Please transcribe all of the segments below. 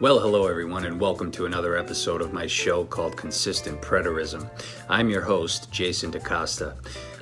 Well, hello everyone, and welcome to another episode of my show called Consistent Preterism. I'm your host, Jason DaCosta.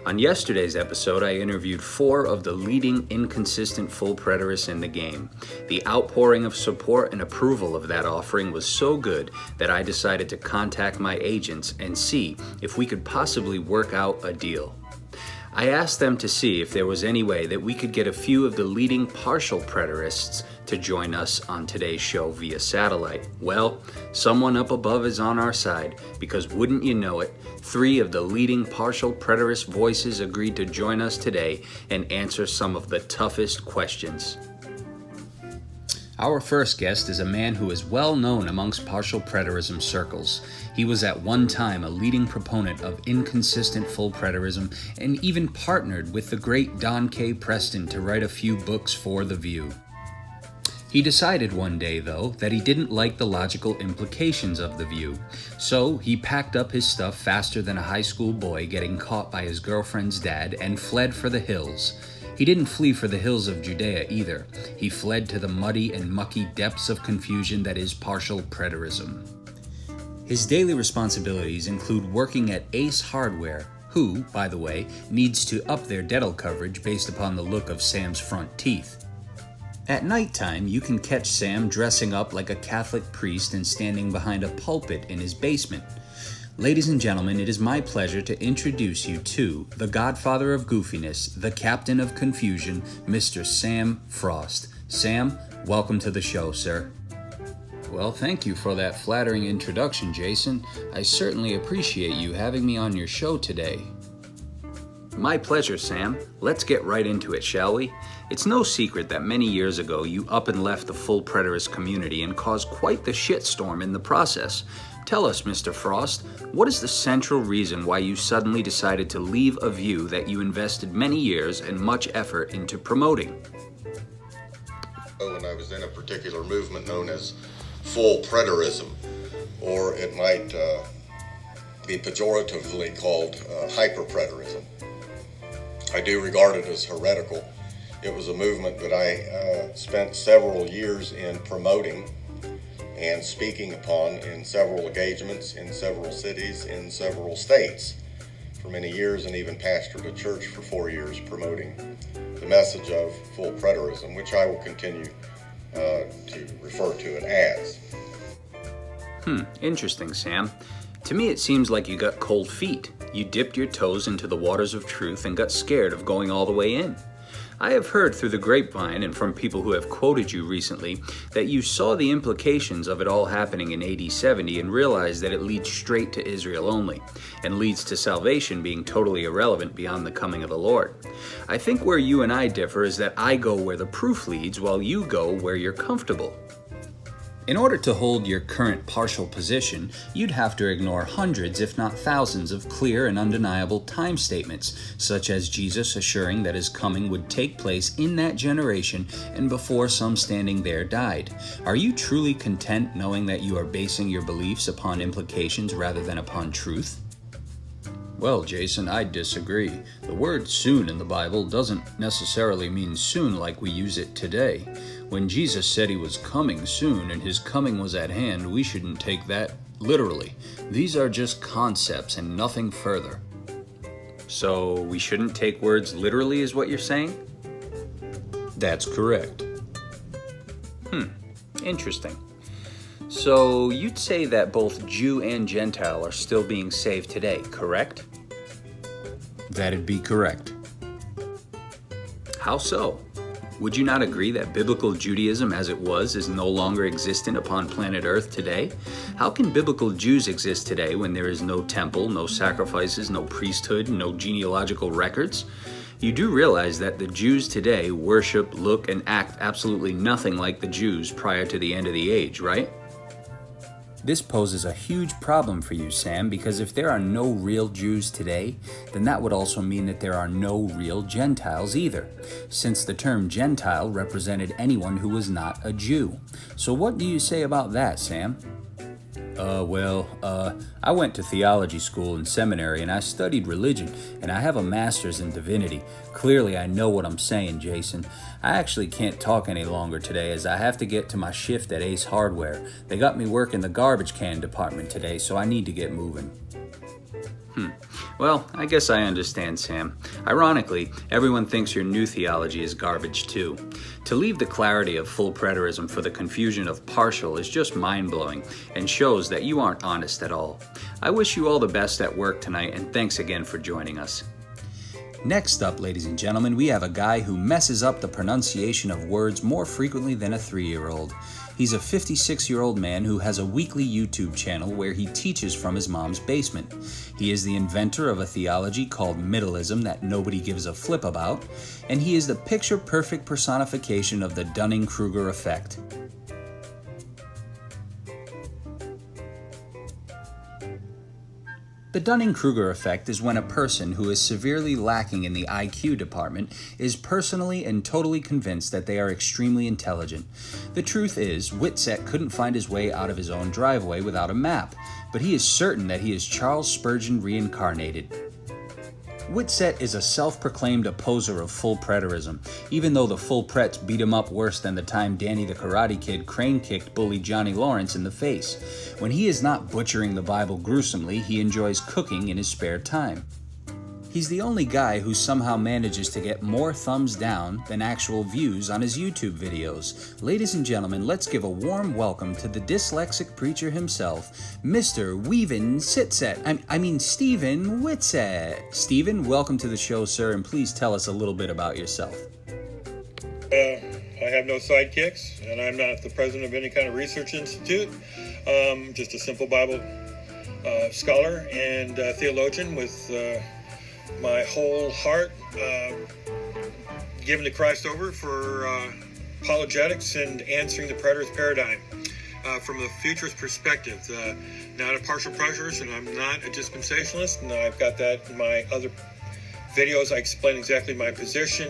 On yesterday's episode, I interviewed 4 of the leading inconsistent full preterists in the game. The outpouring of support and approval of that offering was so good that I decided to contact my agents and see if we could possibly work out a deal. I asked them to see if there was any way that we could get a few of the leading partial preterists to join us on today's show via satellite. Well, someone up above is on our side, because wouldn't you know it, 3 of the leading partial preterist voices agreed to join us today and answer some of the toughest questions. Our first guest is a man who is well known amongst partial preterism circles. He was at one time a leading proponent of inconsistent full preterism and even partnered with the great Don K. Preston to write a few books for The View. He decided one day, though, that he didn't like the logical implications of The View, so he packed up his stuff faster than a high school boy getting caught by his girlfriend's dad and fled for the hills. He didn't flee for the hills of Judea either. He fled to the muddy and mucky depths of confusion that is partial preterism. His daily responsibilities include working at Ace Hardware, who, by the way, needs to up their dental coverage based upon the look of Sam's front teeth. At nighttime, you can catch Sam dressing up like a Catholic priest and standing behind a pulpit in his basement. Ladies and gentlemen, it is my pleasure to introduce you to the godfather of goofiness, the captain of confusion, Mr. Sam Frost. Sam, welcome to the show, sir. Well, thank you for that flattering introduction, Jason. I certainly appreciate you having me on your show today. My pleasure, Sam. Let's get right into it, shall we? It's no secret that many years ago you up and left the full preterist community and caused quite the shitstorm in the process. Tell us, Mr. Frost, what is the central reason why you suddenly decided to leave a view that you invested many years and much effort into promoting? And I was in a particular movement known as full preterism, or it might be pejoratively called hyper-preterism. I do regard it as heretical. It was a movement that I spent several years in promoting and speaking upon in several engagements, in several cities, in several states for many years, and even pastored a church for 4 years promoting the message of full preterism, which I will continue to refer to it as. Interesting, Sam. To me, it seems like you got cold feet. You dipped your toes into the waters of truth and got scared of going all the way in. I have heard through the grapevine and from people who have quoted you recently that you saw the implications of it all happening in AD 70 and realized that it leads straight to Israel only and leads to salvation being totally irrelevant beyond the coming of the Lord. I think where you and I differ is that I go where the proof leads while you go where you're comfortable. In order to hold your current partial position, you'd have to ignore hundreds, if not thousands, of clear and undeniable time statements, such as Jesus assuring that his coming would take place in that generation and before some standing there died. Are you truly content knowing that you are basing your beliefs upon implications rather than upon truth? Well, Jason, I disagree. The word soon in the Bible doesn't necessarily mean soon like we use it today. When Jesus said he was coming soon and his coming was at hand, we shouldn't take that literally. These are just concepts and nothing further. So we shouldn't take words literally is what you're saying? That's correct. Interesting. So you'd say that both Jew and Gentile are still being saved today, correct? That'd be correct. How so? Would you not agree that biblical Judaism as it was is no longer existent upon planet Earth today? How can biblical Jews exist today when there is no temple, no sacrifices, no priesthood, no genealogical records? You do realize that the Jews today worship, look, and act absolutely nothing like the Jews prior to the end of the age, right? This poses a huge problem for you, Sam, because if there are no real Jews today, then that would also mean that there are no real Gentiles either, since the term Gentile represented anyone who was not a Jew. So what do you say about that, Sam? I went to theology school and seminary, and I studied religion, and I have a master's in divinity. Clearly, I know what I'm saying, Jason. I actually can't talk any longer today, as I have to get to my shift at Ace Hardware. They got me working the garbage can department today, so I need to get moving. Well, I guess I understand, Sam. Ironically, everyone thinks your new theology is garbage too. To leave the clarity of full preterism for the confusion of partial is just mind-blowing and shows that you aren't honest at all. I wish you all the best at work tonight, and thanks again for joining us. Next up, ladies and gentlemen, we have a guy who messes up the pronunciation of words more frequently than a 3-year-old. He's a 56-year-old man who has a weekly YouTube channel where he teaches from his mom's basement. He is the inventor of a theology called middleism that nobody gives a flip about, and he is the picture-perfect personification of the Dunning-Kruger effect. The Dunning-Kruger effect is when a person who is severely lacking in the IQ department is personally and totally convinced that they are extremely intelligent. The truth is, Whitsett couldn't find his way out of his own driveway without a map, but he is certain that he is Charles Spurgeon reincarnated. Whitsett is a self-proclaimed opposer of full preterism, even though the full prets beat him up worse than the time Danny the Karate Kid crane-kicked bully Johnny Lawrence in the face. When he is not butchering the Bible gruesomely, he enjoys cooking in his spare time. He's the only guy who somehow manages to get more thumbs down than actual views on his YouTube videos. Ladies and gentlemen, let's give a warm welcome to the dyslexic preacher himself, Mr. Stephen Whitsett. Stephen, welcome to the show, sir, and please tell us a little bit about yourself. I have no sidekicks, and I'm not the president of any kind of research institute. Just a simple Bible scholar and theologian with my whole heart given to Christ over for apologetics and answering the preterist paradigm from a futurist perspective. Not a partial preterist, and I'm not a dispensationalist, and I've got that in my other videos. I explain exactly my position.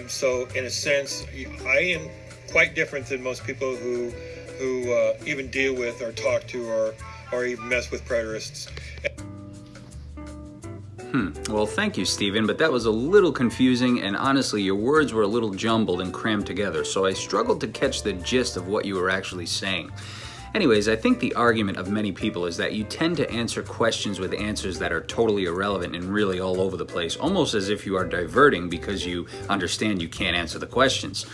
So in a sense, I am quite different than most people who even deal with or talk to or even mess with preterists. Well, thank you, Stephen, but that was a little confusing, and honestly, your words were a little jumbled and crammed together, so I struggled to catch the gist of what you were actually saying. Anyways, I think the argument of many people is that you tend to answer questions with answers that are totally irrelevant and really all over the place, almost as if you are diverting because you understand you can't answer the questions.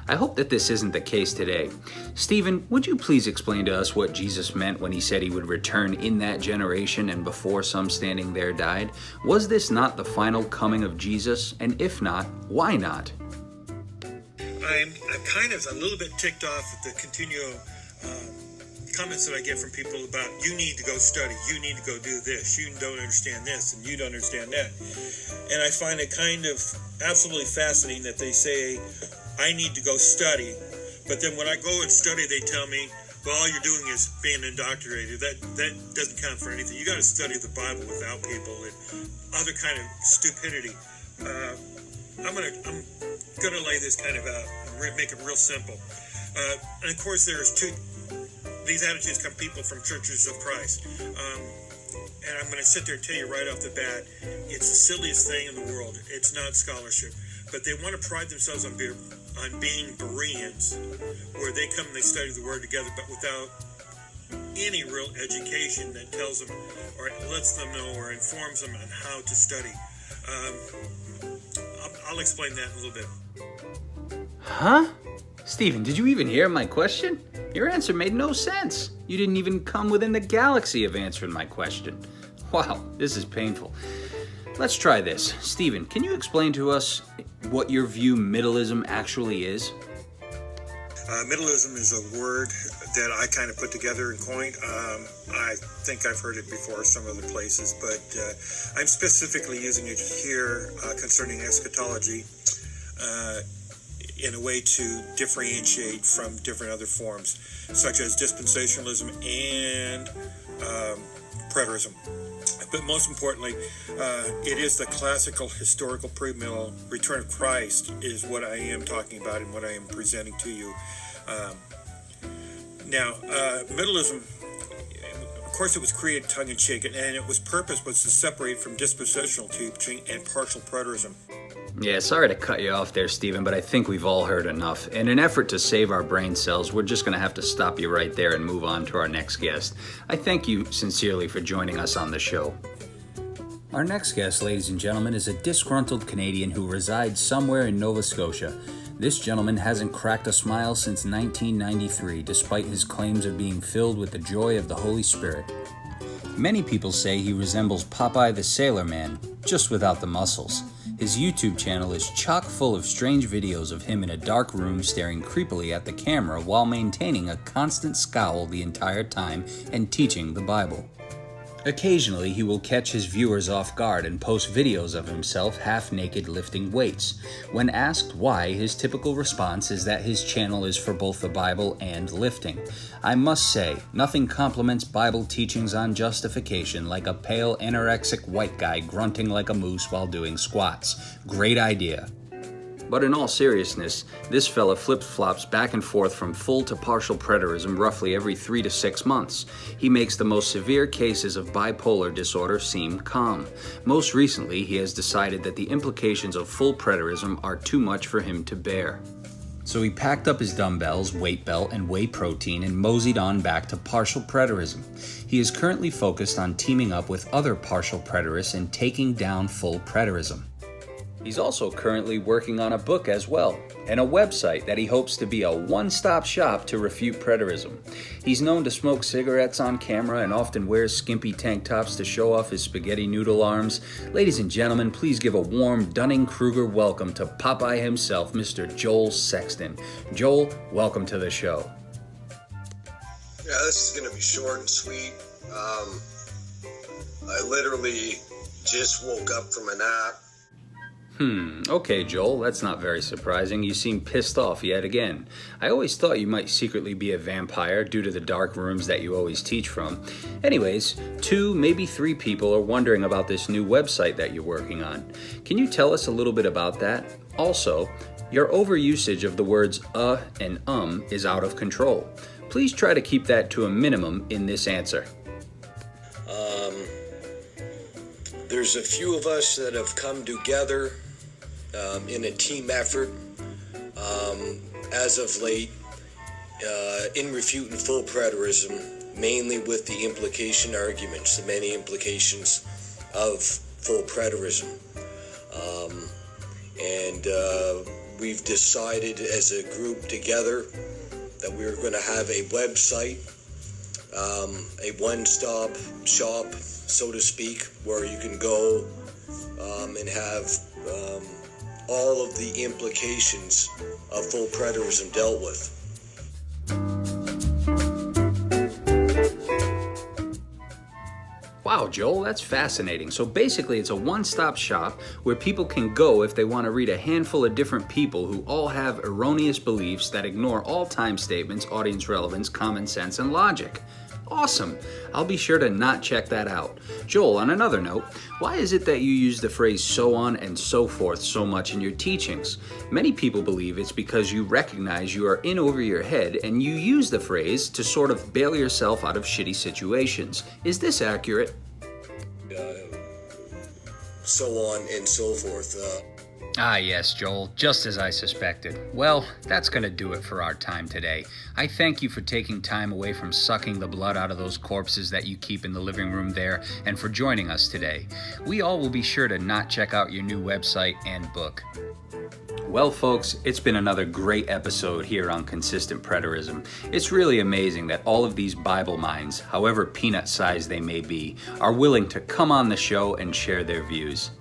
I hope that this isn't the case today. Stephen, would you please explain to us what Jesus meant when he said he would return in that generation and before some standing there died? Was this not the final coming of Jesus? And if not, why not? I'm kind of a little bit ticked off at the continual comments that I get from people about, you need to go study, you need to go do this, you don't understand this, and you don't understand that. And I find it kind of absolutely fascinating that they say, I need to go study, but then when I go and study, they tell me, well, all you're doing is being indoctrinated. That doesn't count for anything. You got to study the Bible without people and other kind of stupidity. I'm gonna lay this kind of out and make it real simple. And of course, these attitudes come people from churches of Christ. And I'm going to sit there and tell you right off the bat, it's the silliest thing in the world. It's not scholarship. But they want to pride themselves on being Bereans, where they come and they study the Word together, but without any real education that tells them or lets them know or informs them on how to study. I'll explain that in a little bit. Huh? Stephen, did you even hear my question? Your answer made no sense. You didn't even come within the galaxy of answering my question. Wow, this is painful. Let's try this. Stephen, can you explain to us what your view middleism actually is? Middleism is a word that I kind of put together and coined. I think I've heard it before some other places, but I'm specifically using it here concerning eschatology in a way to differentiate from different other forms, such as dispensationalism and preterism. But most importantly, it is the classical historical premill return of Christ is what I am talking about and what I am presenting to you. Now, middleism, course, it was created tongue-in-cheek, and its purpose was to separate from dispositional teaching and partial preterism. Yeah, sorry to cut you off there, Stephen, but I think we've all heard enough. In an effort to save our brain cells, we're just going to have to stop you right there and move on to our next guest. I thank you sincerely for joining us on the show. Our next guest, ladies and gentlemen, is a disgruntled Canadian who resides somewhere in Nova Scotia. This gentleman hasn't cracked a smile since 1993, despite his claims of being filled with the joy of the Holy Spirit. Many people say he resembles Popeye the Sailor Man, just without the muscles. His YouTube channel is chock full of strange videos of him in a dark room staring creepily at the camera while maintaining a constant scowl the entire time and teaching the Bible. Occasionally, he will catch his viewers off guard and post videos of himself half-naked lifting weights. When asked why, his typical response is that his channel is for both the Bible and lifting. I must say, nothing compliments Bible teachings on justification like a pale anorexic white guy grunting like a moose while doing squats. Great idea. But in all seriousness, this fella flip-flops back and forth from full to partial preterism roughly every 3 to 6 months. He makes the most severe cases of bipolar disorder seem calm. Most recently, he has decided that the implications of full preterism are too much for him to bear. So he packed up his dumbbells, weight belt, and whey protein and moseyed on back to partial preterism. He is currently focused on teaming up with other partial preterists and taking down full preterism. He's also currently working on a book as well, and a website that he hopes to be a one-stop shop to refute preterism. He's known to smoke cigarettes on camera and often wears skimpy tank tops to show off his spaghetti noodle arms. Ladies and gentlemen, please give a warm Dunning-Kruger welcome to Popeye himself, Mr. Joel Sexton. Joel, welcome to the show. Yeah, this is going to be short and sweet. I literally just woke up from a nap. Okay, Joel, that's not very surprising. You seem pissed off yet again. I always thought you might secretly be a vampire due to the dark rooms that you always teach from. Anyways, 2, maybe 3 people are wondering about this new website that you're working on. Can you tell us a little bit about that? Also, your overusage of the words and is out of control. Please try to keep that to a minimum in this answer. There's a few of us that have come together in a team effort as of late in refuting full preterism, mainly with the implication arguments, the many implications of full preterism. We've decided as a group together that we're going to have a website, a one-stop shop, so to speak, where you can go and have all of the implications of full preterism dealt with. Wow, Joel, that's fascinating. So basically, it's a one-stop shop where people can go if they want to read a handful of different people who all have erroneous beliefs that ignore all time statements, audience relevance, common sense, and logic. Awesome. I'll be sure to not check that out. Joel, on another note, why is it that you use the phrase so on and so forth so much in your teachings? Many people believe it's because you recognize you are in over your head and you use the phrase to sort of bail yourself out of shitty situations. Is this accurate? So on and so forth. Ah, yes, Joel, just as I suspected. Well, that's going to do it for our time today. I thank you for taking time away from sucking the blood out of those corpses that you keep in the living room there, and for joining us today. We all will be sure to not check out your new website and book. Well, folks, it's been another great episode here on Consistent Preterism. It's really amazing that all of these Bible minds, however peanut-sized they may be, are willing to come on the show and share their views.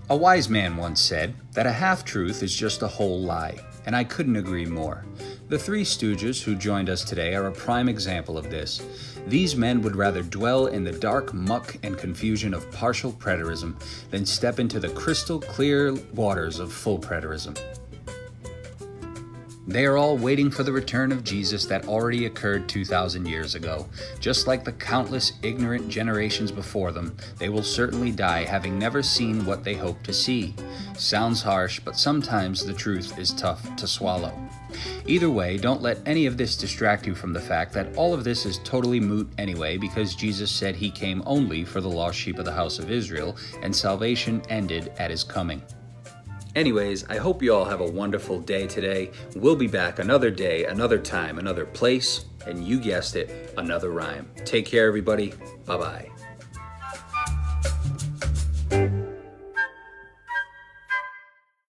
A wise man once said that a half-truth is just a whole lie, and I couldn't agree more. The Three Stooges who joined us today are a prime example of this. These men would rather dwell in the dark muck and confusion of partial preterism than step into the crystal clear waters of full preterism. They are all waiting for the return of Jesus that already occurred 2,000 years ago. Just like the countless ignorant generations before them, they will certainly die having never seen what they hope to see. Sounds harsh, but sometimes the truth is tough to swallow. Either way, don't let any of this distract you from the fact that all of this is totally moot anyway, because Jesus said he came only for the lost sheep of the house of Israel, and salvation ended at his coming. Anyways, I hope you all have a wonderful day today. We'll be back another day, another time, another place, and you guessed it, another rhyme. Take care, everybody. Bye-bye.